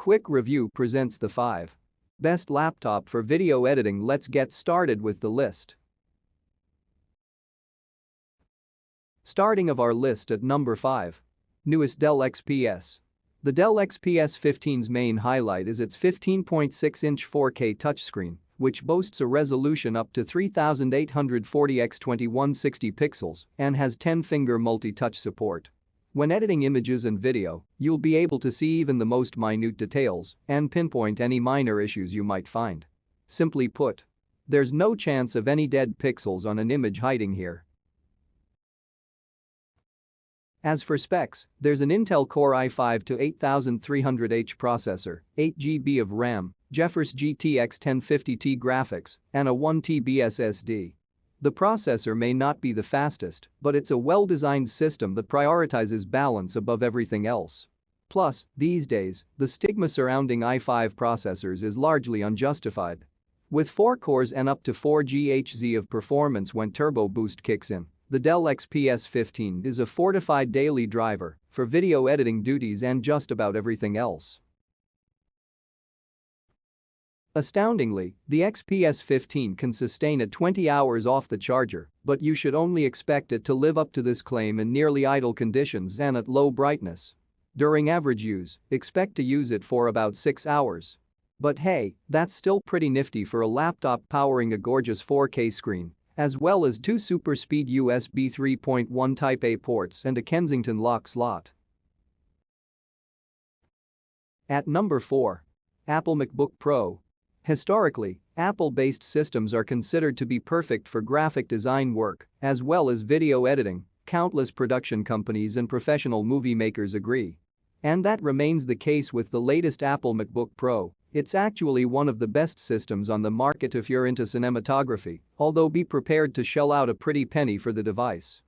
quick review presents the 5 best laptop for video editing. Let's get started with the list. Starting of our list at number 5. Newest Dell XPS. The Dell XPS 15's main highlight is its 15.6-inch 4K touchscreen, which boasts a resolution up to 3840 x 2160 pixels and has 10-finger multi-touch support. When editing images and video, you'll be able to see even the most minute details and pinpoint any minor issues you might find. Simply put, there's no chance of any dead pixels on an image hiding here. As for specs, there's an Intel Core i5-8300H processor, 8GB of RAM, GeForce GTX 1050Ti graphics, and a 1TB SSD. The processor may not be the fastest, but it's a well-designed system that prioritizes balance above everything else. Plus, these days, the stigma surrounding i5 processors is largely unjustified. With 4 cores and up to 4 GHz of performance when Turbo Boost kicks in, the Dell XPS 15 is a fortified daily driver for video editing duties and just about everything else. Astoundingly, the XPS 15 can sustain at 20 hours off the charger, but you should only expect it to live up to this claim in nearly idle conditions and at low brightness. During average use, expect to use it for about 6 hours. But hey, that's still pretty nifty for a laptop powering a gorgeous 4K screen, as well as 2 super-speed USB 3.1 Type-A ports and a Kensington lock slot. At number 4. Apple MacBook Pro. Historically, Apple-based systems are considered to be perfect for graphic design work, as well as video editing. Countless production companies and professional movie makers agree. And that remains the case with the latest Apple MacBook Pro. It's actually one of the best systems on the market if you're into cinematography, although be prepared to shell out a pretty penny for the device.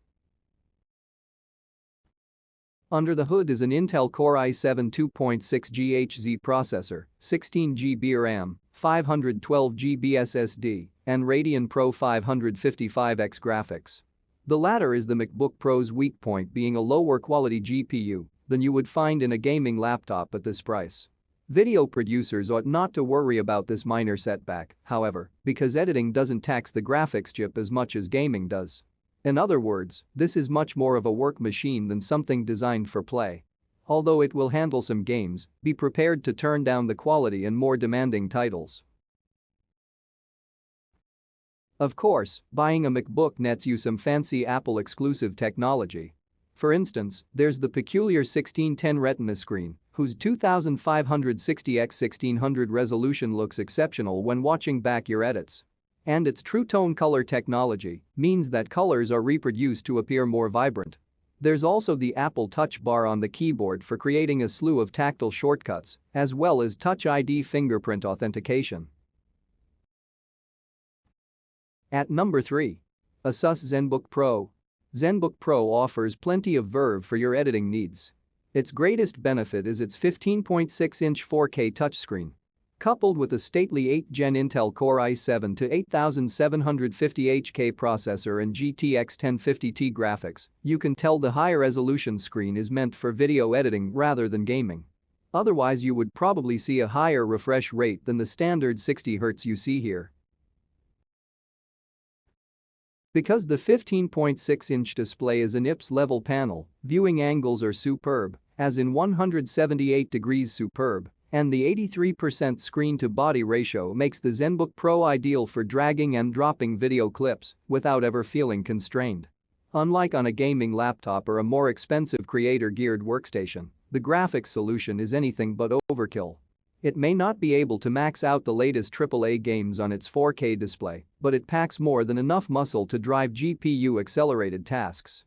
Under the hood is an Intel Core i7 2.6 GHz processor, 16GB RAM, 512GB SSD, and Radeon Pro 555X graphics. The latter is the MacBook Pro's weak point, being a lower quality GPU than you would find in a gaming laptop at this price. Video producers ought not to worry about this minor setback, however, because editing doesn't tax the graphics chip as much as gaming does. In other words, this is much more of a work machine than something designed for play. Although it will handle some games, be prepared to turn down the quality in more demanding titles. Of course, buying a MacBook nets you some fancy Apple-exclusive technology. For instance, there's the peculiar 1610 Retina screen, whose 2560x1600 resolution looks exceptional when watching back your edits. And its True Tone color technology means that colors are reproduced to appear more vibrant. There's also the Apple Touch bar on the keyboard for creating a slew of tactile shortcuts, as well as Touch ID fingerprint authentication. At number 3. ASUS Zenbook Pro. Zenbook Pro offers plenty of verve for your editing needs. Its greatest benefit is its 15.6-inch 4K touchscreen. Coupled with a stately 8th Gen Intel Core i7-8750HK processor and GTX 1050Ti graphics, you can tell the higher resolution screen is meant for video editing rather than gaming. Otherwise, you would probably see a higher refresh rate than the standard 60 Hz you see here. Because the 15.6-inch display is an IPS-level panel, viewing angles are superb, as in 178 degrees superb, and the 83% screen-to-body ratio makes the Zenbook Pro ideal for dragging and dropping video clips without ever feeling constrained. Unlike on a gaming laptop or a more expensive creator-geared workstation, the graphics solution is anything but overkill. It may not be able to max out the latest AAA games on its 4K display, but it packs more than enough muscle to drive GPU-accelerated tasks.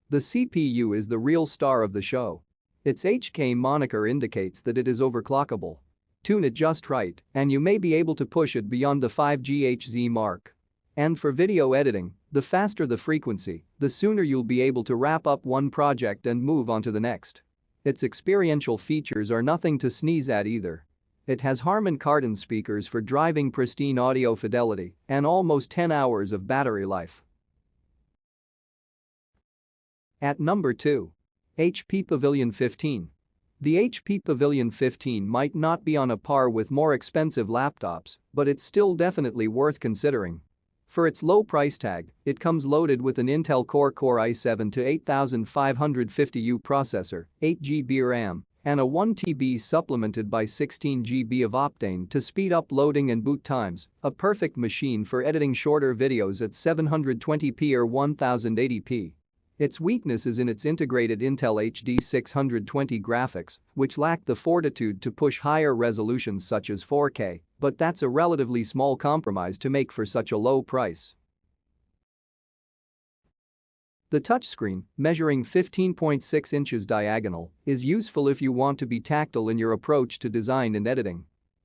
The CPU is the real star of the show. Its HK moniker indicates that it is overclockable. Tune it just right, and you may be able to push it beyond the 5 GHz mark. And for video editing, the faster the frequency, the sooner you'll be able to wrap up one project and move on to the next. Its experiential features are nothing to sneeze at either. It has Harman Kardon speakers for driving pristine audio fidelity and almost 10 hours of battery life. At number 2. HP Pavilion 15. The HP Pavilion 15 might not be on a par with more expensive laptops, but it's still definitely worth considering. For its low price tag, it comes loaded with an Intel Core i7 to 8550U processor, 8GB RAM, and a 1TB supplemented by 16GB of Optane to speed up loading and boot times, a perfect machine for editing shorter videos at 720p or 1080p. Its weakness is in its integrated Intel HD 620 graphics, which lack the fortitude to push higher resolutions such as 4K, but that's a relatively small compromise to make for such a low price. The touchscreen, measuring 15.6 inches diagonal, is useful if you want to be tactile in your approach to design and editing.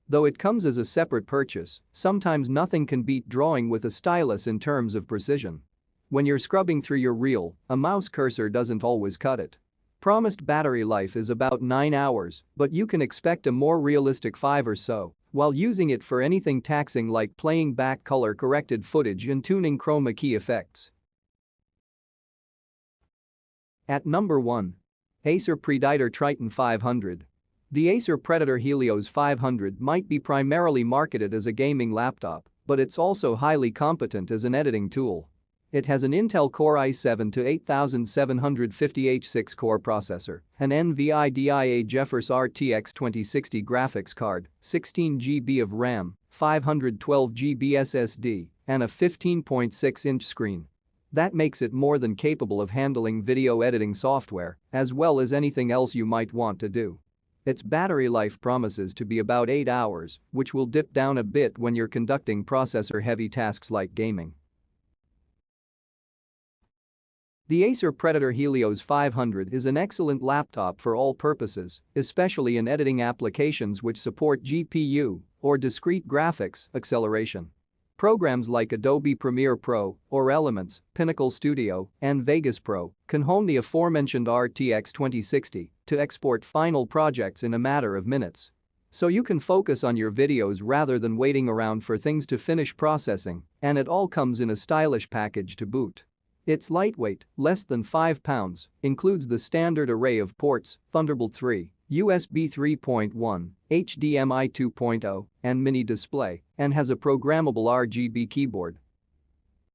Though it comes as a separate purchase, sometimes nothing can beat drawing with a stylus in terms of precision. When you're scrubbing through your reel, a mouse cursor doesn't always cut it. Promised battery life is about 9 hours, but you can expect a more realistic 5 or so while using it for anything taxing like playing back color-corrected footage and tuning chroma key effects. At number 1. Acer Preditor Triton 500. The Acer Predator Helios 500 might be primarily marketed as a gaming laptop, but it's also highly competent as an editing tool. It has an Intel Core i7 to 8750H6 core processor, an NVIDIA GeForce RTX 2060 graphics card, 16GB of RAM, 512GB SSD, and a 15.6-inch screen. That makes it more than capable of handling video editing software, as well as anything else you might want to do. Its battery life promises to be about 8 hours, which will dip down a bit when you're conducting processor-heavy tasks like gaming. The Acer Predator Helios 500 is an excellent laptop for all purposes, especially in editing applications which support GPU or discrete graphics acceleration. Programs like Adobe Premiere Pro or Elements, Pinnacle Studio, and Vegas Pro can hone the aforementioned RTX 2060 to export final projects in a matter of minutes. So you can focus on your videos rather than waiting around for things to finish processing, and it all comes in a stylish package to boot. It's lightweight, less than 5 pounds, includes the standard array of ports, Thunderbolt 3, USB 3.1, HDMI 2.0, and mini display, and has a programmable RGB keyboard.